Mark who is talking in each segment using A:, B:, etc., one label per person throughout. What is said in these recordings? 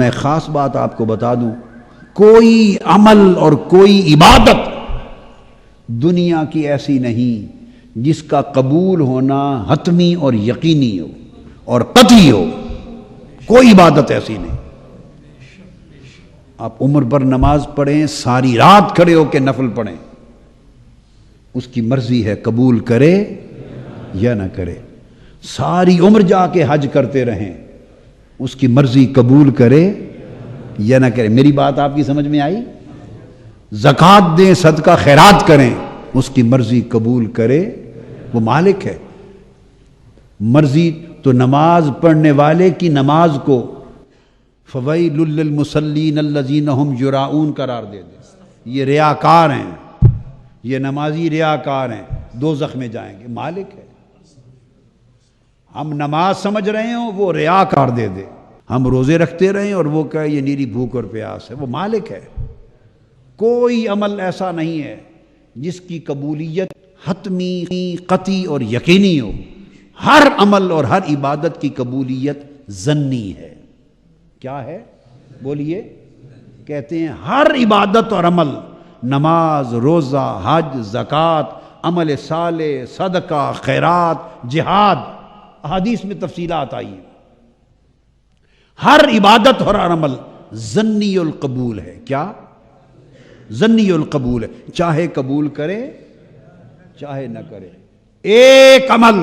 A: میں خاص بات آپ کو بتا دوں، کوئی عمل اور کوئی عبادت دنیا کی ایسی نہیں جس کا قبول ہونا حتمی اور یقینی ہو اور قطعی ہو۔ کوئی عبادت ایسی نہیں۔ آپ عمر بھر نماز پڑھیں، ساری رات کھڑے ہو کے نفل پڑھیں، اس کی مرضی ہے قبول کرے یا نہ کرے۔ ساری عمر جا کے حج کرتے رہیں، اس کی مرضی قبول کرے یا نہ کرے۔ میری بات آپ کی سمجھ میں آئی؟ زکوٰۃ دیں، صدقہ خیرات کریں، اس کی مرضی قبول کرے، وہ مالک ہے۔ مرضی تو نماز پڑھنے والے کی نماز کو فویل للمصلین الذین هم یراؤون قرار دے دے۔ یہ ریاکار ہیں، یہ نمازی ریاکار ہیں، دوزخ میں جائیں گے۔ مالک ہے۔ ہم نماز سمجھ رہے ہوں، وہ ریاکار دے دے۔ ہم روزے رکھتے رہیں اور وہ کہے یہ نیری بھوک اور پیاس ہے، وہ مالک ہے۔ کوئی عمل ایسا نہیں ہے جس کی قبولیت حتمی، قطعی اور یقینی ہو۔ ہر عمل اور ہر عبادت کی قبولیت ظنی ہے۔ کیا ہے؟ بولیے۔ کہتے ہیں ہر عبادت اور عمل، نماز، روزہ، حج، زکوٰۃ، عمل صالح، صدقہ، خیرات، جہاد، احادیث میں تفصیلات آئی ہیں، ہر عبادت اور ہر عمل ظنی القبول ہے۔ کیا؟ ظنی القبول ہے، چاہے قبول کرے چاہے نہ کرے۔ ایک عمل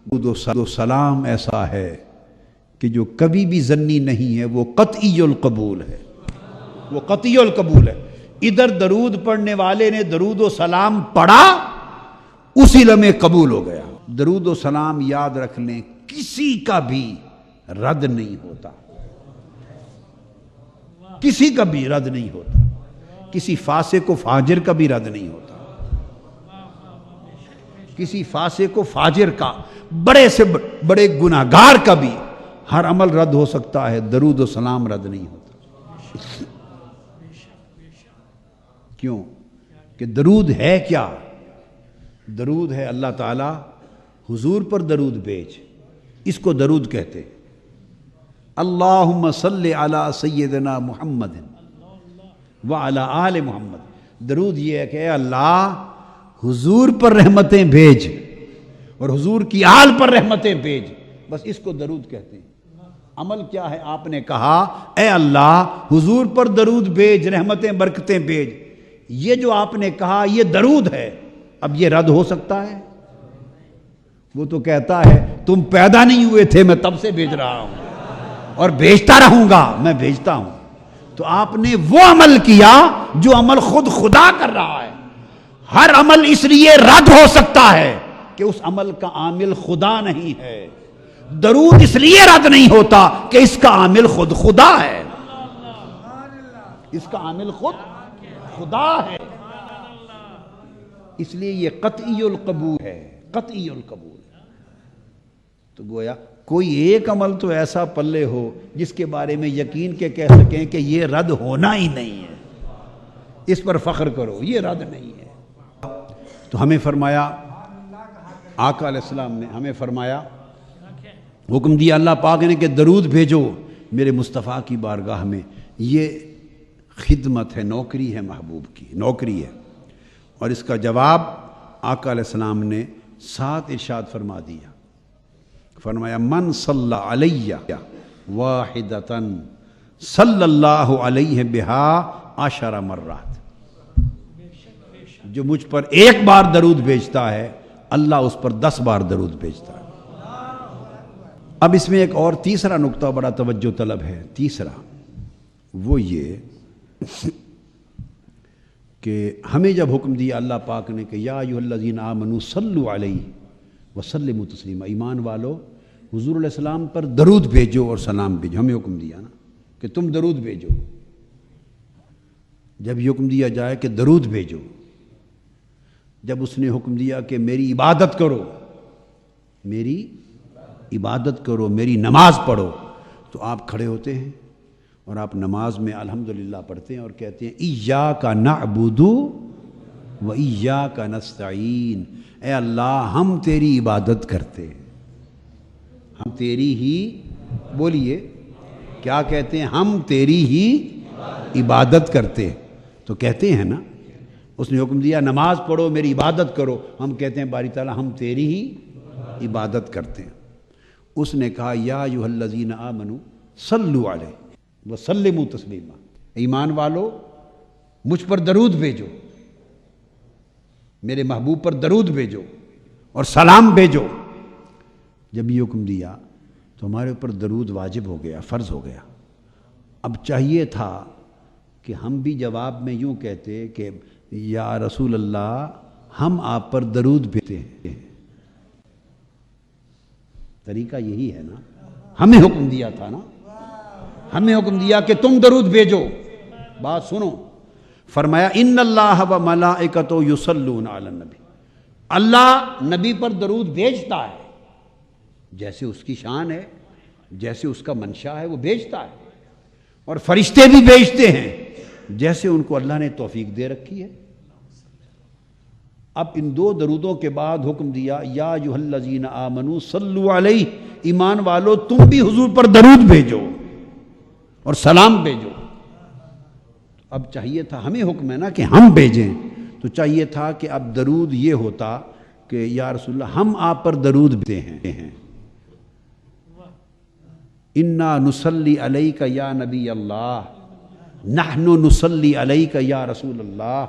A: درود و سلام ایسا ہے کہ جو کبھی بھی ظنی نہیں ہے، وہ قطعی القبول ہے، وہ قطعی القبول ہے۔ ادھر درود پڑھنے والے نے درود و سلام پڑھا، اسی لمحے قبول ہو گیا۔ درود و سلام یاد رکھ لیں، کسی کا بھی رد نہیں ہوتا، کسی کا بھی رد نہیں ہوتا، کسی فاسق و فاجر کا بھی رد نہیں ہوتا، کسی فاسق و فاجر کا، بڑے سے بڑے گناہگار کا بھی ہر عمل رد ہو سکتا ہے، درود و سلام رد نہیں ہوتا۔ کیوں؟ کہ درود ہے کیا؟ درود ہے اللہ تعالی حضور پر درود بھیج، اس کو درود کہتے ہیں۔ اللہم صلی علی سیدنا محمد وعلی آل محمد۔ درود یہ ہے کہ اے اللہ حضور پر رحمتیں بھیج اور حضور کی آل پر رحمتیں بھیج، بس اس کو درود کہتے ہیں۔ عمل کیا ہے؟ آپ نے کہا اے اللہ حضور پر درود بھیج، رحمتیں برکتیں بھیج، یہ جو آپ نے کہا یہ درود ہے۔ اب یہ رد ہو سکتا ہے؟ وہ تو کہتا ہے تم پیدا نہیں ہوئے تھے، میں تب سے بھیج رہا ہوں اور بھیجتا رہوں گا، میں بھیجتا ہوں۔ تو آپ نے وہ عمل کیا جو عمل خود خدا کر رہا ہے۔ ہر عمل اس لیے رد ہو سکتا ہے کہ اس عمل کا عامل خدا نہیں ہے۔ درود اس لیے رد نہیں ہوتا کہ اس کا عامل خود خدا ہے، اس کا عامل خود خدا ہے، اس لیے یہ قطعی القبول ہے، قطعی القبول۔ تو گویا کوئی ایک عمل تو ایسا پلے ہو جس کے بارے میں یقین کے کہہ سکیں کہ یہ رد ہونا ہی نہیں ہے، اس پر فخر کرو، یہ رد نہیں ہے۔ تو ہمیں فرمایا، آقا علیہ السلام نے ہمیں فرمایا، حکم دیا اللہ پاک نے کہ درود بھیجو میرے مصطفیٰ کی بارگاہ میں۔ یہ خدمت ہے، نوکری ہے، محبوب کی نوکری ہے۔ اور اس کا جواب آقا علیہ السلام نے ساتھ ارشاد فرما دیا، فرمایا من صلی علیہ واحدتاً صلی اللہ علیہ بہا 10 مرات۔ جو مجھ پر ایک بار درود بھیجتا ہے، اللہ اس پر 10 بار درود بھیجتا ہے۔ اب اس میں ایک اور تیسرا نقطہ بڑا توجہ طلب ہے۔ تیسرا وہ یہ کہ ہمیں جب حکم دیا اللہ پاک نے کہ یا ایھا الذین آمنوا صلوا علیہ وسلموا تسلیما، ایمان والو حضور علیہ السلام پر درود بھیجو اور سلام بھیجو، ہمیں حکم دیا نا کہ تم درود بھیجو۔ جب یہ حکم دیا جائے کہ درود بھیجو، جب اس نے حکم دیا کہ میری عبادت کرو، میری عبادت کرو، میری نماز پڑھو، تو آپ کھڑے ہوتے ہیں اور آپ نماز میں الحمدللہ پڑھتے ہیں اور کہتے ہیں ایاک نعبد و ایاک نستعین، اے اللہ ہم تیری عبادت کرتے ہیں، ہم تیری ہی، بولیے کیا کہتے ہیں؟ ہم تیری ہی عبادت کرتے. تو کہتے ہیں نا، اس نے حکم دیا نماز پڑھو، میری عبادت کرو. ہم کہتے ہیں باری تعالیٰ ہم تیری ہی عبادت کرتے ہیں. اس نے کہا یا ایھا الذین آمنوا صلوا علیہ وسلموا تسلیما، ایمان والو مجھ پر درود بھیجو، میرے محبوب پر درود بھیجو اور سلام بھیجو. جب یہ حکم دیا تو ہمارے اوپر درود واجب ہو گیا، فرض ہو گیا. اب چاہیے تھا کہ ہم بھی جواب میں یوں کہتے کہ یا رسول اللہ ہم آپ پر درود بھیجتے ہیں. طریقہ یہی ہے نا، ہمیں حکم دیا تھا نا، ہمیں حکم دیا کہ تم درود بھیجو. بات سنو، فرمایا ان اللہ و ملائکتہ یصلون علی النبی، اللہ نبی پر درود بھیجتا ہے، جیسے اس کی شان ہے، جیسے اس کا منشا ہے وہ بھیجتا ہے. اور فرشتے بھی بھیجتے ہیں جیسے ان کو اللہ نے توفیق دے رکھی ہے. اب ان دو درودوں کے بعد حکم دیا یا ایھا الذین آمنوا صلوا علیہ، ایمان والو تم بھی حضور پر درود بھیجو اور سلام بھیجو. اب چاہیے تھا، ہمیں حکم ہے نا کہ ہم بھیجیں، تو چاہیے تھا کہ اب درود یہ ہوتا کہ یا رسول اللہ ہم آپ پر درود بھیجتے ہیں. انا نصلی علیک یا نبی اللہ، نحن نصلی علیک یا رسول اللہ.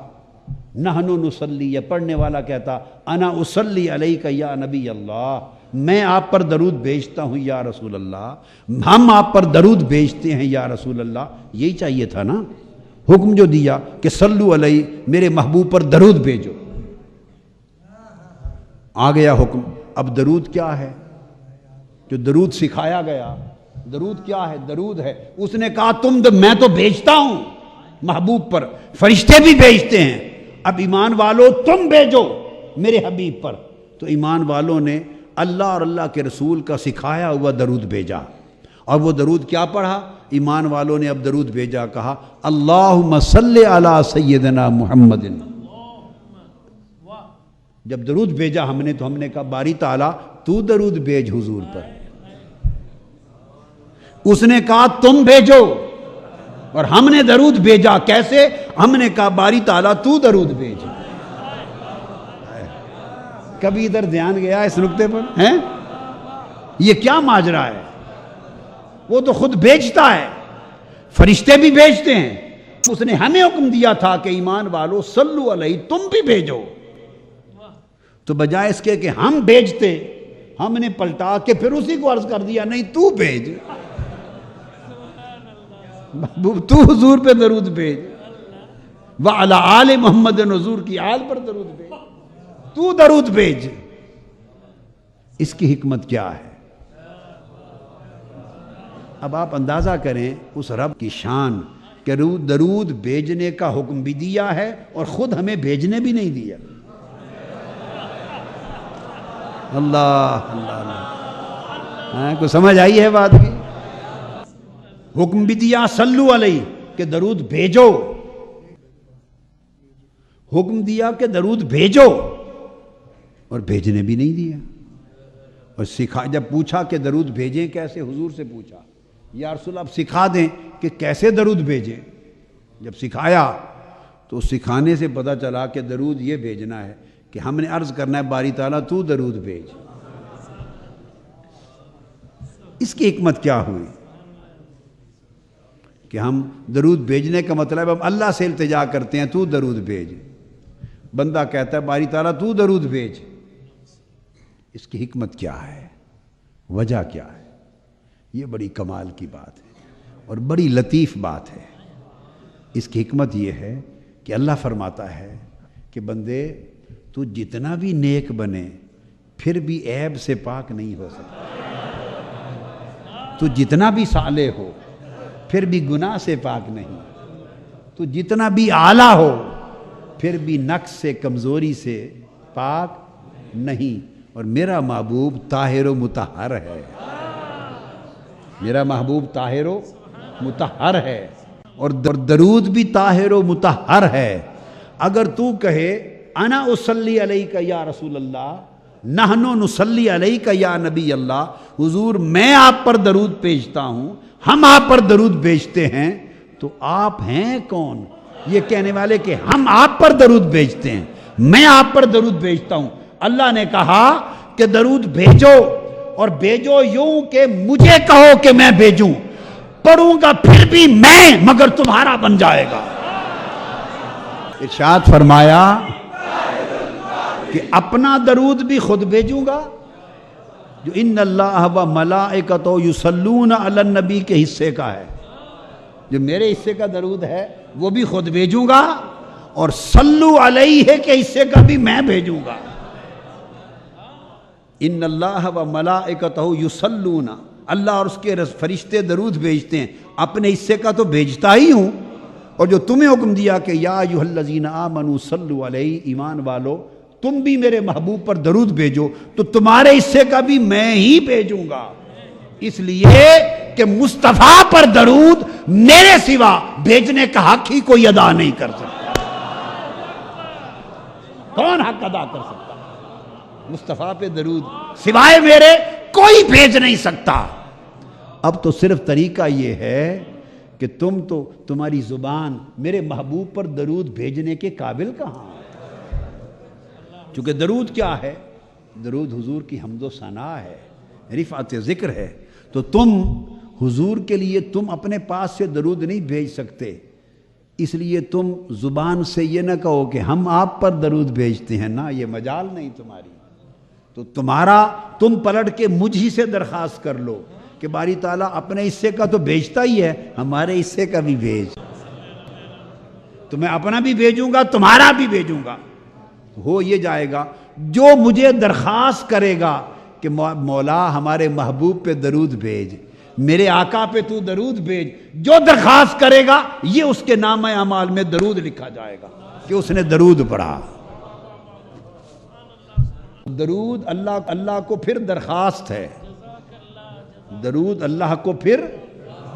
A: نحن نصلی، یہ پڑھنے والا کہتا انا اصلی علیک یا نبی اللہ، میں آپ پر درود بھیجتا ہوں یا رسول اللہ، ہم آپ پر درود بھیجتے ہیں یا رسول اللہ. یہی چاہیے تھا نا، حکم جو دیا کہ صلو علیہ، میرے محبوب پر درود بھیجو. آ گیا حکم. اب درود کیا ہے؟ جو درود سکھایا گیا، درود کیا ہے؟ درود ہے اس نے کہا میں تو بھیجتا ہوں محبوب پر، فرشتے بھی بھیجتے ہیں، اب ایمان والو تم بھیجو میرے حبیب پر. تو ایمان والوں نے اللہ اور اللہ کے رسول کا سکھایا ہوا درود بھیجا. اور وہ درود کیا پڑھا؟ ایمان والوں نے اب درود بھیجا، کہا اللہم صلی علی سیدنا محمد. جب درود بھیجا ہم نے تو ہم نے کہا باری تعالیٰ تو درود بھیج حضور پر. اس نے کہا تم بھیجو، اور ہم نے درود بھیجا. کیسے؟ ہم نے کہا باری تعالیٰ تو درود بھیج. کبھی ادھر دھیان گیا اس نقطے پر؟ ہیں یہ کیا ماجرا ہے؟ وہ تو خود بھیجتا ہے، فرشتے بھی بھیجتے ہیں. اس نے ہمیں حکم دیا تھا کہ ایمان والو صلو علیہ تم بھی بھیجو. تو بجائے اس کے کہ ہم بھیجتے، ہم نے پلٹا کے پھر اسی کو عرض کر دیا نہیں تو بھیج، محبوب تو حضور پہ درود بھیج، وعلی آل محمد، حضور کی آل پر درود بھیج، تو درود بھیج. اس کی حکمت کیا ہے؟ اب آپ اندازہ کریں اس رب کی شان کہ درود بھیجنے کا حکم بھی دیا ہے اور خود ہمیں بھیجنے بھی نہیں دیا. اللہ اللہ اللہ، کو سمجھ آئی ہے بات کی؟ حکم بھی دیا صلو علیہ کہ درود بھیجو، حکم دیا کہ درود بھیجو اور بھیجنے بھی نہیں دیا. اور جب پوچھا کہ درود بھیجیں کیسے، حضور سے پوچھا یا رسول اللہ آپ سکھا دیں کہ کیسے درود بھیجیں. جب سکھایا تو سکھانے سے پتہ چلا کہ درود یہ بھیجنا ہے کہ ہم نے عرض کرنا ہے باری تعالیٰ تو درود بھیج. اس کی حکمت کیا ہوئی کہ ہم درود بھیجنے کا مطلب ہم اللہ سے التجا کرتے ہیں تو درود بھیج. بندہ کہتا ہے باری تعالیٰ تو درود بھیج. اس کی حکمت کیا ہے؟ وجہ کیا ہے؟ یہ بڑی کمال کی بات ہے اور بڑی لطیف بات ہے. اس کی حکمت یہ ہے کہ اللہ فرماتا ہے کہ بندے تو جتنا بھی نیک بنے پھر بھی عیب سے پاک نہیں ہو سکتا. تو جتنا بھی صالح ہو پھر بھی گناہ سے پاک نہیں. تو جتنا بھی اعلیٰ ہو پھر بھی نقص سے، کمزوری سے پاک نہیں. اور میرا محبوب طاہر و مطہر ہے، میرا محبوب طاہر و مطہر ہے اور درود بھی طاہر و مطہر ہے. اگر تو کہے انا اصلی علیک یا رسول اللہ، نحنو نصلی علیک یا نبی اللہ، حضور میں آپ پر درود بھیجتا ہوں، ہم آپ پر درود بھیجتے ہیں، تو آپ ہیں کون یہ کہنے والے کہ ہم آپ پر درود بھیجتے ہیں، میں آپ پر درود بھیجتا ہوں؟ اللہ نے کہا کہ درود بھیجو، اور بھیجو یوں کہ مجھے کہو کہ میں بھیجوں، پڑھوں گا پھر بھی میں، مگر تمہارا بن جائے گا۔ ارشاد فرمایا کہ اپنا درود بھی خود بھیجوں گا، جو ان اللہ و ملائکتہ یصلون علی النبی کے حصے کا ہے، جو میرے حصے کا درود ہے وہ بھی خود بھیجوں گا، اور صلو علیہ کے حصے کا بھی میں بھیجوں گا۔ ان اللہ و ملائکتہ یصلون، اللہ اور اس کے فرشتے درود بھیجتے ہیں، اپنے حصے کا تو بھیجتا ہی ہوں، اور جو تمہیں حکم دیا کہ یا ایھا الذین آمنوا صلوا علیہ، ایمان والو تم بھی میرے محبوب پر درود بھیجو، تو تمہارے حصے کا بھی میں ہی بھیجوں گا، اس لیے کہ مصطفیٰ پر درود میرے سوا بھیجنے کا حق ہی کوئی ادا نہیں کر سکتا۔ کون حق ادا کر سکتا؟ مصطفیٰ پہ درود سوائے میرے کوئی بھیج نہیں سکتا۔ اب تو صرف طریقہ یہ ہے کہ تمہاری زبان میرے محبوب پر درود بھیجنے کے قابل کہاں؟ چونکہ درود کیا ہے؟ درود حضور کی حمد و ثنا ہے، رفعت ذکر ہے، تو تم حضور کے لیے تم اپنے پاس سے درود نہیں بھیج سکتے، اس لیے تم زبان سے یہ نہ کہو کہ ہم آپ پر درود بھیجتے ہیں، نہ، یہ مجال نہیں تمہاری، تو تم پلٹ کے مجھ ہی سے درخواست کر لو کہ باری تعالیٰ اپنے حصے کا تو بھیجتا ہی ہے، ہمارے حصے کا بھی بھیج، تو میں اپنا بھی بھیجوں گا تمہارا بھی بھیجوں گا۔ ہو یہ جائے گا جو مجھے درخواست کرے گا کہ مولا ہمارے محبوب پہ درود بھیج، میرے آقا پہ تو درود بھیج، جو درخواست کرے گا یہ اس کے نامہ اعمال میں درود لکھا جائے گا کہ اس نے درود پڑھا۔ درود اللہ کو پھر درخواست ہے، درود اللہ کو پھر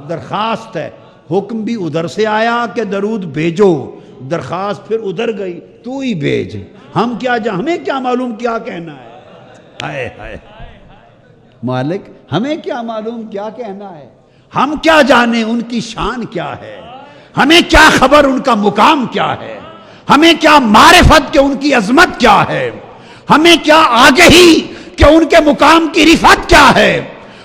A: درخواست ہے، حکم بھی ادھر سے آیا کہ درود بھیجو، درخواست پھر ادھر گئی تو ہی بھیج، ہمیں کیا معلوم کیا کہنا ہے؟ ہائے ہائے مالک، ہمیں کیا معلوم کیا کہنا ہے؟ ہم کیا جانے ان کی شان کیا ہے؟ ہمیں کیا خبر ان کا مقام کیا ہے؟ ہمیں کیا معرفت کہ ان کی عظمت کیا ہے؟ ہمیں کیا آگہی کہ ان کے مقام کی رفعت کیا ہے؟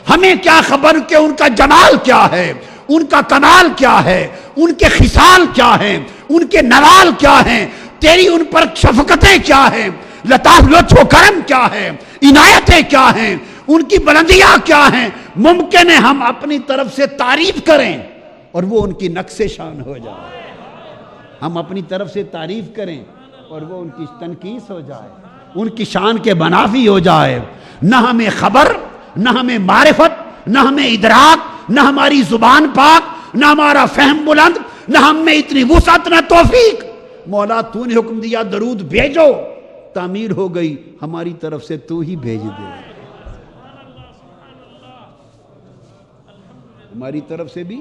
A: ہمیں کیا خبر کہ ان کا جمال کیا ہے، ان کا کمال کیا ہے، ان کے خصال کیا ہیں، ان کے نوال کیا ہیں، تیری ان پر شفقتیں کیا ہیں، لطاف لطف و کرم کیا ہے، عنایتیں کیا ہیں، ان کی بلندیاں کیا ہیں۔ ممکن ہے ہم اپنی طرف سے تعریف کریں اور وہ ان کی نقص شان ہو جائے، ہم اپنی طرف سے تعریف کریں اور وہ ان کی تنقیص ہو جائے، ان کی شان کے منافی ہو جائے۔ نہ ہمیں خبر، نہ ہمیں معرفت، نہ ہمیں ادراک، نہ ہماری زبان پاک، نہ ہمارا فہم بلند، نہ ہم میں اتنی وسعت، نہ توفیق۔ مولا تو نے حکم دیا درود بھیجو، تعمیر ہو گئی، ہماری طرف سے تو ہی بھیج دے، ہماری طرف سے بھی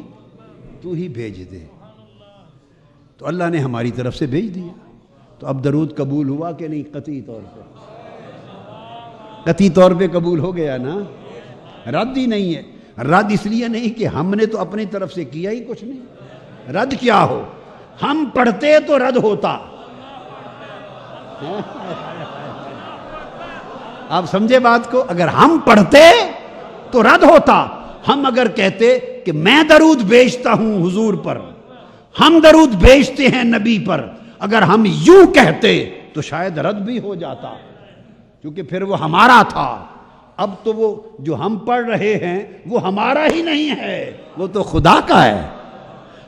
A: تو ہی بھیج دے۔ تو اللہ نے ہماری طرف سے بھیج دیا، تو اب درود قبول ہوا کہ نہیں؟ قطعی طور پہ، قطعی طور پہ قبول ہو گیا نا، رد ہی نہیں ہے۔ رد اس لیے نہیں کہ ہم نے تو اپنی طرف سے کیا ہی کچھ نہیں، رد کیا ہو، ہم پڑھتے تو رد ہوتا۔ آپ سمجھے بات کو؟ اگر ہم پڑھتے تو رد ہوتا، ہم اگر کہتے کہ میں درود بھیجتا ہوں حضور پر، ہم درود بھیجتے ہیں نبی پر، اگر ہم یوں کہتے تو شاید رد بھی ہو جاتا، کیونکہ پھر وہ ہمارا تھا۔ اب تو وہ جو ہم پڑھ رہے ہیں وہ ہمارا ہی نہیں ہے، وہ تو خدا کا ہے۔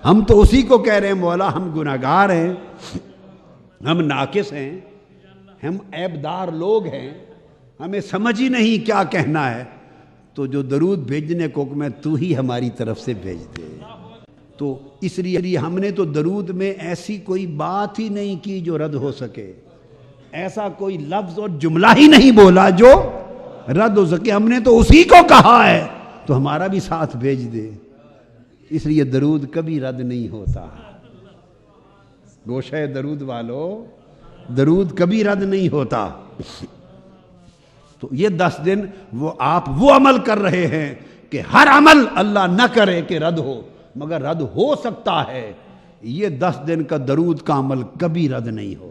A: ہم تو اسی کو کہہ رہے ہیں مولا ہم گناہگار ہیں، ہم ناقص ہیں، ہم عیبدار لوگ ہیں، ہمیں سمجھ ہی نہیں کیا کہنا ہے، تو جو درود بھیجنے کو حکم ہے تو ہی ہماری طرف سے بھیج دے۔ تو اس لیے ہم نے تو درود میں ایسی کوئی بات ہی نہیں کی جو رد ہو سکے، ایسا کوئی لفظ اور جملہ ہی نہیں بولا جو رد ہو سکے، ہم نے تو اسی کو کہا ہے تو ہمارا بھی ساتھ بھیج دے۔ اس لیے درود کبھی رد نہیں ہوتا، گوشہ درود والو، درود کبھی رد نہیں ہوتا۔ تو یہ 10 دن وہ آپ وہ عمل کر رہے ہیں کہ ہر عمل اللہ نہ کرے کہ رد ہو، مگر رد ہو سکتا ہے، یہ 10 دن کا درود کا عمل کبھی رد نہیں ہو۔